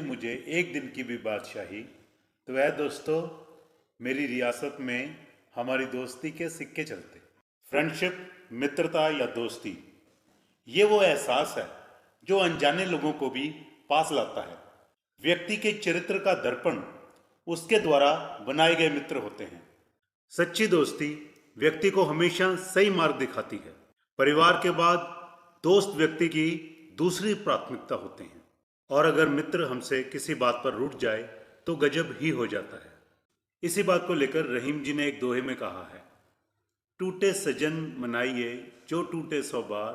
मिली मुझे एक दिन की भी बादशाही, तो वह दोस्तों मेरी रियासत में हमारी दोस्ती के सिक्के चलते। फ्रेंडशिप, मित्रता या दोस्ती, ये वो एहसास है जो अनजाने लोगों को भी पास लाता है। व्यक्ति के चरित्र का दर्पण उसके द्वारा बनाए गए मित्र होते हैं। सच्ची दोस्ती व्यक्ति को हमेशा सही मार्ग दिखाती है। परिवार के बाद दोस्त व्यक्ति की दूसरी प्राथमिकता होते हैं, और अगर मित्र हमसे किसी बात पर रूठ जाए तो गजब ही हो जाता है। इसी बात को लेकर रहीम जी ने एक दोहे में कहा है, टूटे सजन मनाइए जो टूटे सौ बार,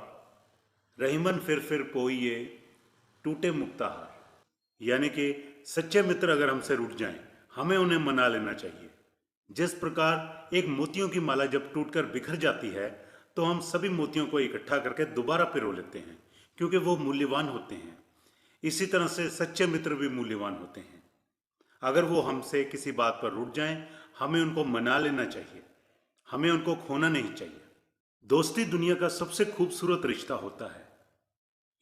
रहीमन फिर पोइए टूटे मुक्ताहार। यानी कि सच्चे मित्र अगर हमसे रूठ जाएं, हमें उन्हें मना लेना चाहिए। जिस प्रकार एक मोतियों की माला जब टूटकर बिखर जाती है तो हम सभी मोतियों को इकट्ठा करके दोबारा पिरो लेते हैं, क्योंकि वो मूल्यवान होते हैं। इसी तरह से सच्चे मित्र भी मूल्यवान होते हैं। अगर वो हमसे किसी बात पर रूठ जाएं, हमें उनको मना लेना चाहिए, हमें उनको खोना नहीं चाहिए। दोस्ती दुनिया का सबसे खूबसूरत रिश्ता होता है।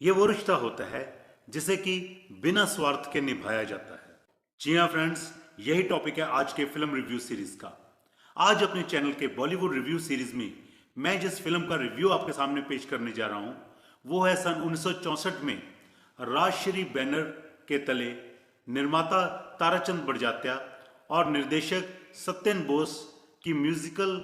ये वो रिश्ता होता है जिसे कि बिना स्वार्थ के निभाया जाता है। जी हाँ फ्रेंड्स, यही टॉपिक है आज के फिल्म रिव्यू सीरीज का। आज अपने चैनल के बॉलीवुड रिव्यू सीरीज में मैं जिस फिल्म का रिव्यू आपके सामने पेश करने जा रहा हूं वो है सन 1964 में राजश्री बैनर के तले निर्माता ताराचंद बड़जात्या और निर्देशक सत्यन बोस की म्यूजिकल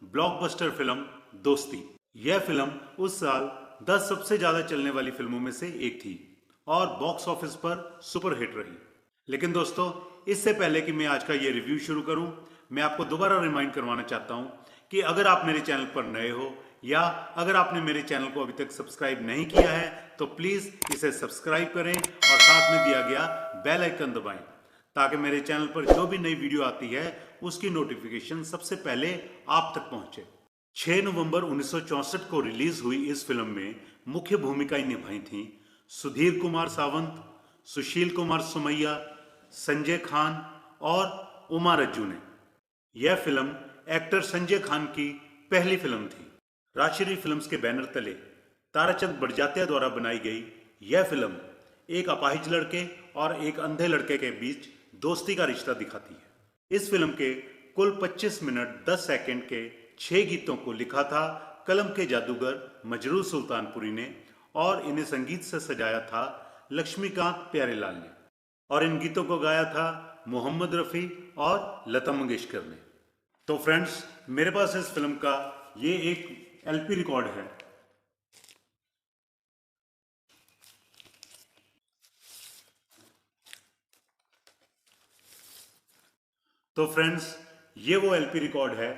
ब्लॉकबस्टर फिल्म दोस्ती। यह फिल्म उस साल 10 सबसे ज्यादा चलने वाली फिल्मों में से एक थी और बॉक्स ऑफिस पर सुपरहिट रही। लेकिन दोस्तों, इससे पहले कि मैं आज का ये रिव्यू शुरू करूं, मैं आपको दोबारा रिमाइंड करवाना चाहता हूं कि अगर आप मेरे चैनल पर नए हो या अगर आपने मेरे चैनल को अभी तक सब्सक्राइब नहीं किया है तो प्लीज इसे सब्सक्राइब करें और साथ में दिया गया बेल आइकन दबाएं, ताकि मेरे चैनल पर जो भी नई वीडियो आती है उसकी नोटिफिकेशन सबसे पहले आप तक पहुंचे। 6 नवंबर 1964 को रिलीज हुई इस फिल्म में मुख्य भूमिकाएं निभाई थीं सुधीर कुमार सावंत, सुशील कुमार सुमैया, संजय खान और उमा रज्जू ने। यह फिल्म एक्टर संजय खान की पहली फिल्म थी। राजश्री फिल्म्स के बैनर तले ताराचंद बड़जात्या द्वारा बनाई गई यह फिल्म एक अपाहिज लड़के और एक अंधे लड़के के बीच दोस्ती का रिश्ता दिखाती है। इस फिल्म के कुल 25 मिनट 10 सेकंड के 6 गीतों को लिखा था कलम के जादूगर मजरूर सुल्तानपुरी ने और इन्हें संगीत से सजाया था लक्ष्मीकांत प्यारेलाल ने, और इन गीतों को गाया था मोहम्मद रफ़ी और लता मंगेशकर ने। तो फ्रेंड्स, मेरे पास इस फिल्म का ये एक एलपी रिकॉर्ड है। तो फ्रेंड्स, ये वो एलपी रिकॉर्ड है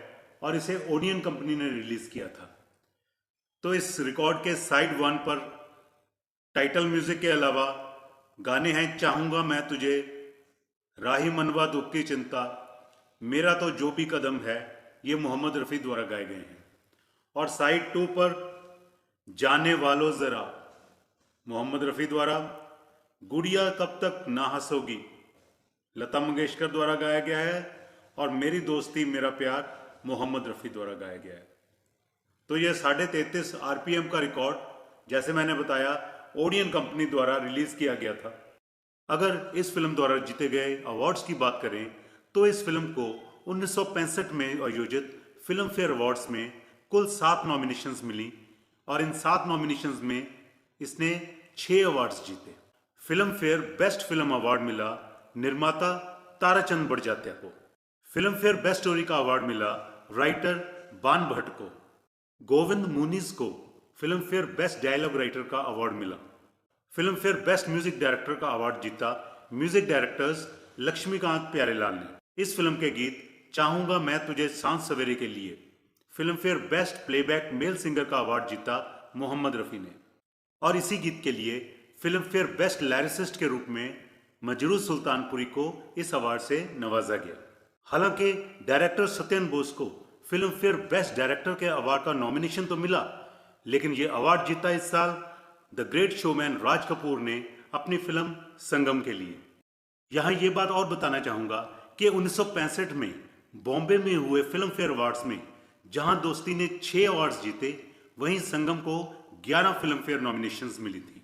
और इसे ओडियन कंपनी ने रिलीज किया था। तो इस रिकॉर्ड के साइड 1 पर टाइटल म्यूजिक के अलावा गाने हैं चाहूंगा मैं तुझे, राही मनवा दुख की चिंता, मेरा तो जो भी कदम है, ये मोहम्मद रफ़ी द्वारा गाए गए हैं। और साइड 2 पर जाने वालो जरा मोहम्मद रफ़ी द्वारा, गुड़िया कब तक ना हंसोगी लता मंगेशकर द्वारा गाया गया है, और मेरी दोस्ती मेरा प्यार मोहम्मद रफ़ी द्वारा गाया गया है। तो यह 33.5 आरपीएम का रिकॉर्ड, जैसे मैंने बताया, ओडियन कंपनी द्वारा रिलीज किया गया था। अगर इस फिल्म द्वारा जीते गए अवार्ड्स की बात करें तो इस फिल्म को 1965 में आयोजित फिल्म फेयर अवार्ड्स में कुल 7 नॉमिनेशंस मिली और इन 7 नॉमिनेशंस में इसने 6 अवार्ड्स जीते। Filmfare best film award मिला निर्माता ताराचंद बड़जात्या को। फिल्म फेयर बेस्ट स्टोरी का अवार्ड मिला राइटर बान भट्ट को। गोविंद मुनीज को Filmfare best dialogue writer का अवार्ड मिला। Filmfare best music director का अवार्ड जीता म्यूजिक डायरेक्टर्स लक्ष्मीकांत प्यारेलाल ने। इस फिल्म के गीत चाहूंगा मैं तुझे सांझ सवेरे के लिए film fair best playback male singer का अवार्ड जीता मोहम्मद रफ़ी ने, और इसी गीत के लिए फिल्म फेयर बेस्ट लिरिसिस्ट के रूप में मजरूर सुल्तानपुरी को इस अवार्ड से नवाजा गया। हालांकि डायरेक्टर सत्यन बोस को फिल्म फेयर बेस्ट डायरेक्टर के अवार्ड का नॉमिनेशन तो मिला, लेकिन ये अवार्ड जीता इस साल the great showman Raj Kapoor ने अपनी फिल्म संगम के लिए। यहां ये बात और बताना चाहूंगा कि 1965 में बॉम्बे में हुए फिल्म फेयर अवार्ड्स में जहां दोस्ती ने 6 अवार्ड्स जीते, वहीं संगम को 11 फिल्म फेयर नॉमिनेशंस मिली थी।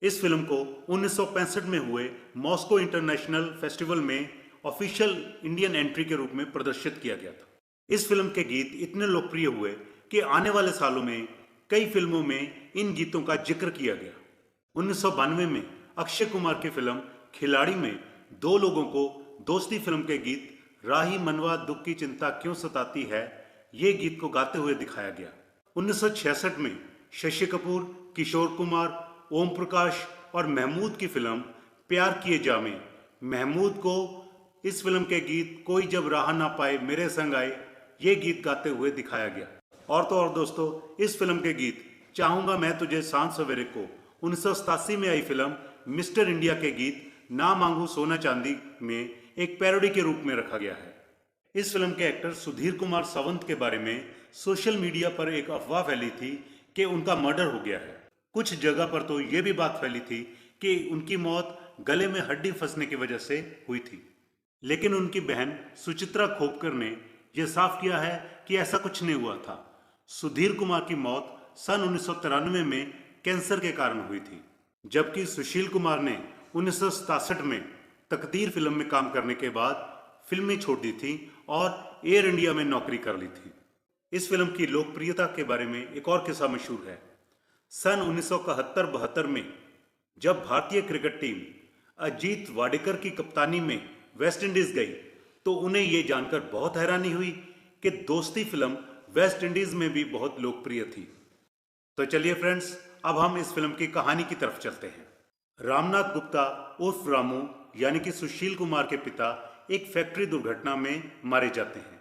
इस फिल्म को 1965 में हुए मॉस्को इंटरनेशनल फेस्टिवल में ऑफिशियल इंडियन एंट्री के रूप में प्रदर्शित किया गया था। इस फिल्म के गीत इतने लोकप्रिय हुए कि आने वाले सालों में कई फिल्मों में इन गीतों का जिक्र किया गया। 1992 में अक्षय कुमार की फिल्म खिलाड़ी में दो लोगों को दोस्ती फिल्म के गीत राही मनवा दुख की चिंता क्यों सताती है, ये गीत को गाते हुए दिखाया गया। 1966 में शशि कपूर, किशोर कुमार, ओम प्रकाश और महमूद की फिल्म प्यार किए जामे महमूद को इस फिल्म के गीत कोई जब राह ना पाए मेरे संग आए, ये गीत गाते हुए दिखाया गया। और तो और दोस्तों, इस फिल्म के गीत चाहूंगा मैं तुझे सांझ सवेरे को 1987 में आई फिल्म मिस्टर इंडिया के गीत ना मांगू सोना चांदी में एक पैरोडी के रूप में रखा गया है। इस फिल्म के एक्टर सुधीर कुमार सावंत के बारे में सोशल मीडिया पर एक अफवाह फैली थी कि उनका मर्डर हो गया है। कुछ जगह पर तो ये भी बात फैली थी कि उनकी मौत गले में हड्डी फंसने की वजह से हुई थी, लेकिन उनकी बहन सुचित्रा खोपकर ने यह साफ किया है कि ऐसा कुछ नहीं हुआ था। सुधीर कुमार की मौत सन 1993 में कैंसर के कारण हुई थी, जबकि सुशील कुमार ने 1967 में तकदीर फिल्म में काम करने के बाद फिल्में छोड़ दी थी और एयर इंडिया में नौकरी कर ली थी। इस फिल्म की लोकप्रियता के बारे में एक और किस्सा मशहूर है। सन 1971-72 में जब भारतीय क्रिकेट टीम अजीत वाडेकर की कप्तानी में वेस्ट इंडीज गई तो उन्हें यह जानकर बहुत हैरानी हुई कि दोस्ती फिल्म वेस्ट इंडीज में भी बहुत लोकप्रिय थी। तो चलिए फ्रेंड्स, अब हम इस फिल्म की कहानी की तरफ चलते हैं। रामनाथ गुप्ता उर्फ रामू यानी कि सुशील कुमार के पिता एक फैक्ट्री दुर्घटना में मारे जाते हैं,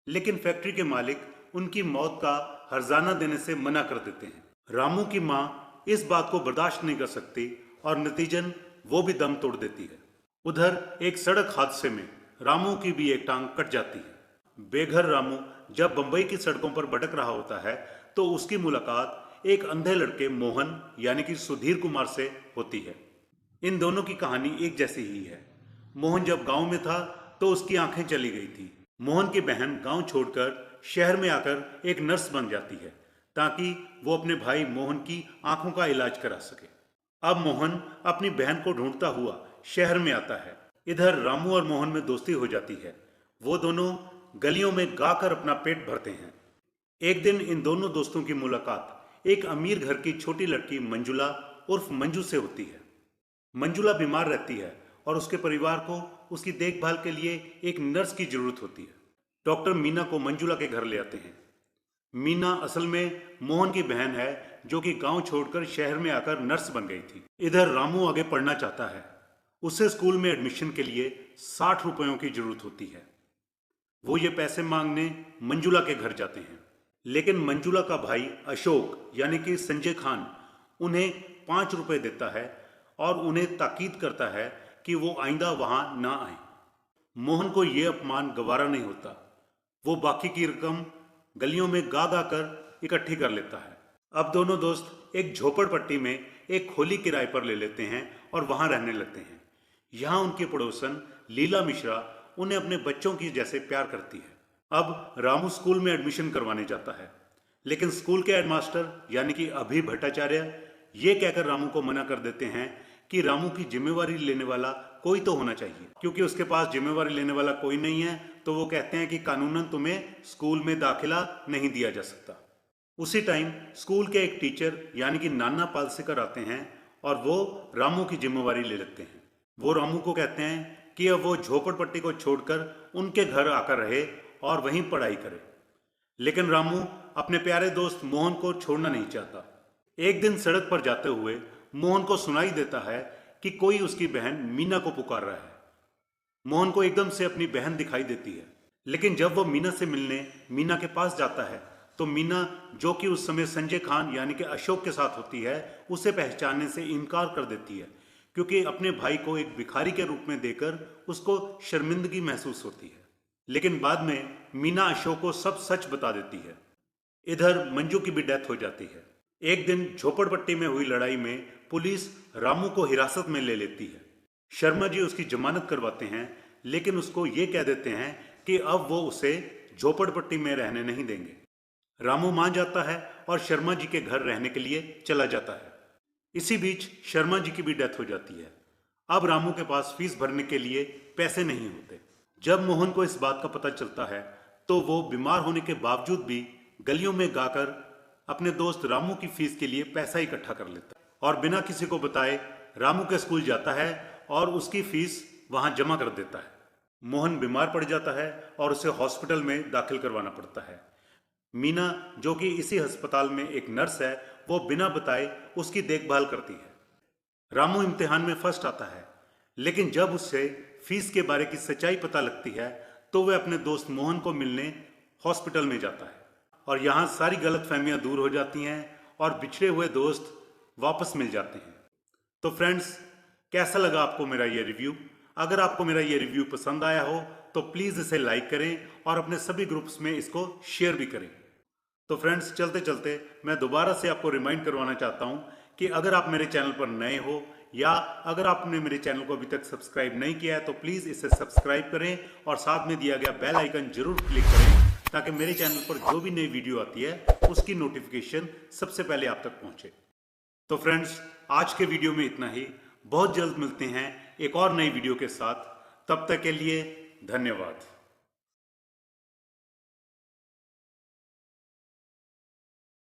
लेकिन फैक्ट्री के मालिक उनकी मौत का हर्जाना देने से मना कर देते हैं। रामू की मां इस बात को बर्दाश्त नहीं कर सकती और नतीजन वो भी दम तोड़ देती है। उधर एक सड़क हादसे में रामू की भी एक टांग कट जाती है। बेघर रामू जब बंबई की सड़कों पर भटक रहा होता है तो उसकी मुलाकात एक अंधे लड़के मोहन यानी कि सुधीर कुमार से होती है। इन दोनों की कहानी एक जैसी ही है। मोहन जब गांव में था तो उसकी आंखें चली गई थी। मोहन की बहन गांव छोड़कर शहर में आकर एक नर्स बन जाती है ताकि वो अपने भाई मोहन की आंखों का इलाज करा सके। अब मोहन अपनी बहन को ढूंढता हुआ शहर में आता है। इधर रामू और मोहन में दोस्ती हो जाती है। वो दोनों गलियों में गाकर अपना पेट भरते हैं। एक दिन इन दोनों दोस्तों की मुलाकात एक अमीर घर की छोटी लड़की मंजुला उर्फ मंजू से होती है। मंजुला बीमार रहती है और उसके परिवार को उसकी देखभाल के लिए एक नर्स की जरूरत होती है। डॉक्टर मीना को मंजुला के घर ले आते हैं। मीना असल में मोहन की बहन है जो कि गांव छोड़कर शहर में आकर नर्स बन गई थी। इधर रामू आगे पढ़ना चाहता है। उसे स्कूल में एडमिशन के लिए 60 रुपयों की जरूरत होती है। वो ये पैसे मांगने मंजुला के घर जाते हैं, लेकिन मंजुला का भाई अशोक यानी कि संजय खान उन्हें 5 रुपए देता है और उन्हें ताकीद करता है कि वो आइंदा वहां ना आए। मोहन को यह अपमान गवारा नहीं होता। वो बाकी की रकम गलियों में गा गा कर इकट्ठी कर लेता है। अब दोनों दोस्त एक झोपड़पट्टी में एक खोली किराए पर ले लेते हैं और वहां रहने लगते हैं। यहाँ उनकी पड़ोसन लीला मिश्रा उन्हें अपने बच्चों की जैसे प्यार करती है। अब रामू स्कूल में एडमिशन करवाने जाता है, लेकिन स्कूल के हेडमास्टर यानी कि अभि भट्टाचार्य ये कहकर रामू को मना कर देते हैं कि रामू की जिम्मेवारी लेने वाला कोई तो होना चाहिए। क्योंकि उसके पास जिम्मेवारी लेने वाला कोई नहीं है तो वो कहते हैं कि कानूनन तुम्हें स्कूल में दाखिला नहीं दिया जा सकता। उसी टाइम स्कूल के एक टीचर यानी कि नाना पालसेकर आते हैं और वो रामू की जिम्मेवारी ले लेते हैं। वो रामू को कहते हैं कि अब वो झोपड़पट्टी को छोड़कर उनके घर आकर रहे और वहीं पढ़ाई करे, लेकिन रामू अपने प्यारे दोस्त मोहन को छोड़ना नहीं चाहता। एक दिन सड़क पर जाते हुए मोहन को सुनाई देता है कि कोई उसकी बहन मीना को पुकार रहा है। मोहन को एकदम से अपनी बहन दिखाई देती है, लेकिन जब वो मीना से मिलने मीना के पास जाता है तो मीना, जो कि उस समय संजय खान यानी कि अशोक के साथ होती है, उसे पहचानने से इनकार कर देती है क्योंकि अपने भाई को एक भिखारी के रूप में देकर उसको शर्मिंदगी महसूस होती है। लेकिन बाद में मीना अशोक को सब सच बता देती है। इधर मंजू की भी डेथ हो जाती है। एक दिन झोपड़पट्टी में हुई लड़ाई में पुलिस रामू को हिरासत में ले लेती है। शर्मा जी उसकी जमानत करवाते हैं, लेकिन उसको ये कह देते हैं कि अब वो उसे झोपड़पट्टी में रहने नहीं देंगे। रामू मान जाता है और शर्मा जी के घर रहने के लिए चला जाता है। इसी बीच शर्मा जी की भी डेथ हो जाती है। अब रामू के पास फीस भरने के लिए पैसे नहीं होते। जब मोहन को इस बात का पता चलता है तो वो बीमार होने के बावजूद भी गलियों में गाकर अपने दोस्त रामू की फीस के लिए पैसा इकट्ठा कर लेता है और बिना किसी को बताए रामू के स्कूल जाता है और उसकी फीस वहां जमा कर देता है। मोहन बीमार पड़ जाता है और उसे हॉस्पिटल में दाखिल करवाना पड़ता है। मीना, जो कि इसी अस्पताल में एक नर्स है, वो बिना बताए उसकी देखभाल करती है। रामू इम्तिहान में फर्स्ट आता है, लेकिन जब उससे फीस के बारे की सच्चाई पता लगती है तो वह अपने दोस्त मोहन को मिलने हॉस्पिटल में जाता है और यहाँ सारी गलतफहमियां दूर हो जाती हैं और बिछड़े हुए दोस्त वापस मिल जाते हैं। तो फ्रेंड्स, कैसा लगा आपको मेरा ये रिव्यू? अगर आपको मेरा ये रिव्यू पसंद आया हो तो प्लीज़ इसे लाइक करें और अपने सभी ग्रुप्स में इसको शेयर भी करें। तो फ्रेंड्स, चलते चलते मैं दोबारा से आपको रिमाइंड करवाना चाहता हूं कि अगर आप मेरे चैनल पर नए हो या अगर आपने मेरे चैनल को अभी तक सब्सक्राइब नहीं किया है तो प्लीज़ इसे सब्सक्राइब करें और साथ में दिया गया बेल आइकन जरूर क्लिक करें ताकि मेरे चैनल पर जो भी नई वीडियो आती है उसकी नोटिफिकेशन सबसे पहले आप तक पहुंचे। तो फ्रेंड्स, आज के वीडियो में इतना ही। बहुत जल्द मिलते हैं एक और नई वीडियो के साथ। तब तक के लिए धन्यवाद।